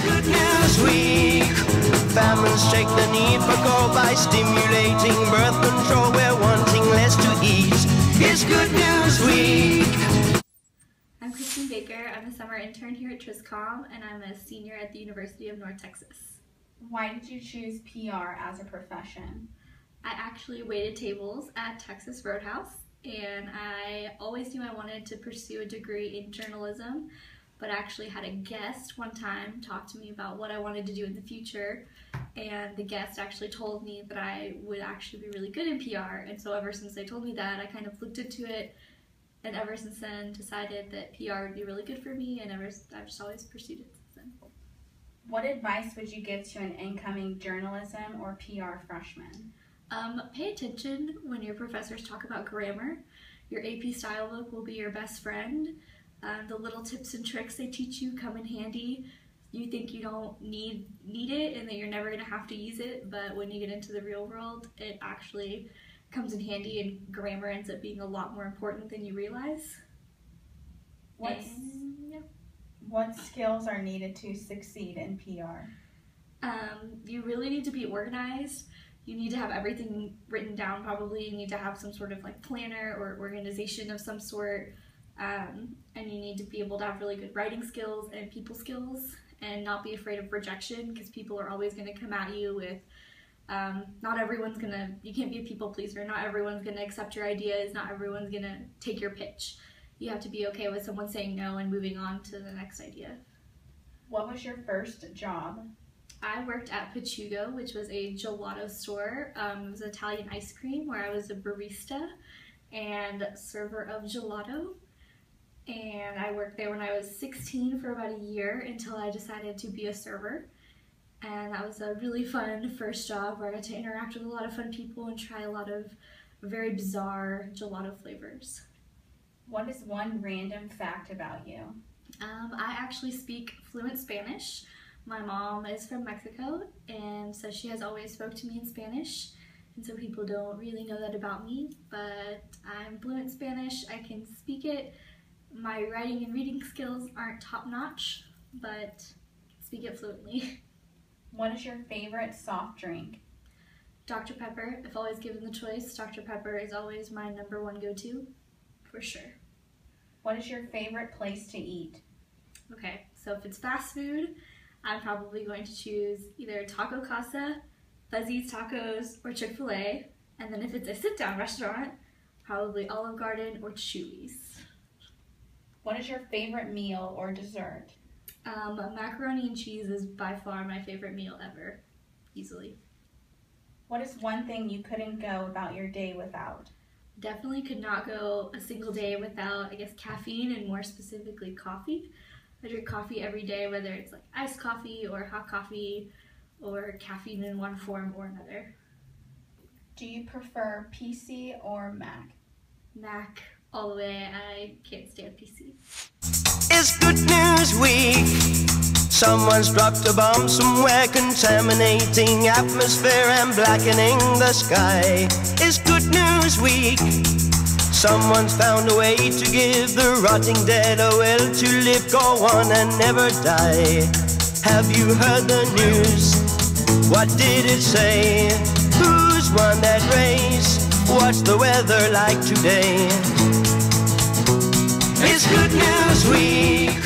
Good News Week. Families check the need for coal by stimulating birth control. We're wanting less to eat. It's Good News Week. I'm Christine Baker. I'm a summer intern here at TRISCOM, and I'm a senior at the University of North Texas. Why did you choose PR as a profession? I actually waited tables at Texas Roadhouse, and I always knew I wanted to pursue a degree in journalism, but I actually had a guest one time talk to me about what I wanted to do in the future, and the guest actually told me that I would actually be really good in PR, and so ever since they told me that, I kind of looked into it, and ever since then decided that PR would be really good for me, and I've just always pursued it since then. What advice would you give to an incoming journalism or PR freshman? Pay attention when your professors talk about grammar. Your AP style book will be your best friend. The little tips and tricks they teach you come in handy. You think you don't need it and that you're never going to have to use it, but when you get into the real world, it actually comes in handy, and grammar ends up being a lot more important than you realize. What skills are needed to succeed in PR? You really need to be organized. You need to have everything written down. Probably you need to have some sort of like planner or organization of some sort, and you need to be able to have really good writing skills and people skills, and not be afraid of rejection, because people are always going to come at you with not everyone's gonna, you can't be a people pleaser. Not everyone's gonna accept your ideas. Not everyone's gonna take your pitch. You have to be okay with someone saying no and moving on to the next idea. What was your first job? I worked at Pachugo, which was a gelato store. It was Italian ice cream, where I was a barista and server of gelato. And I worked there when I was 16 for about a year until I decided to be a server. And that was a really fun first job where I got to interact with a lot of fun people and try a lot of very bizarre gelato flavors. What is one random fact about you? I actually speak fluent Spanish. My mom is from Mexico, and so she has always spoke to me in Spanish, and so people don't really know that about me, but I'm fluent Spanish. I can speak it. My writing and reading skills aren't top-notch, but I speak it fluently. What is your favorite soft drink? Dr. Pepper. If always given the choice, Dr. Pepper is always my #1 go-to, for sure. What is your favorite place to eat? Okay, so if it's fast food, I'm probably going to choose either Taco Casa, Fuzzy's Tacos, or Chick-fil-A. And then if it's a sit-down restaurant, probably Olive Garden or Chuy's. What is your favorite meal or dessert? Macaroni and cheese is by far my favorite meal ever, easily. What is one thing you couldn't go about your day without? Definitely could not go a single day without, I guess, caffeine, and more specifically coffee. I drink coffee every day, whether it's like iced coffee or hot coffee or caffeine in one form or another. Do you prefer PC or Mac? Mac all the way. I can't stand PC. It's Good News Week. Someone's dropped a bomb somewhere, contaminating atmosphere and blackening the sky. It's Good News Week. Someone's found a way to give the rotting dead a will to live, go on and never die. Have you heard the news? What did it say? Who's won that race? What's the weather like today? It's Good News Week.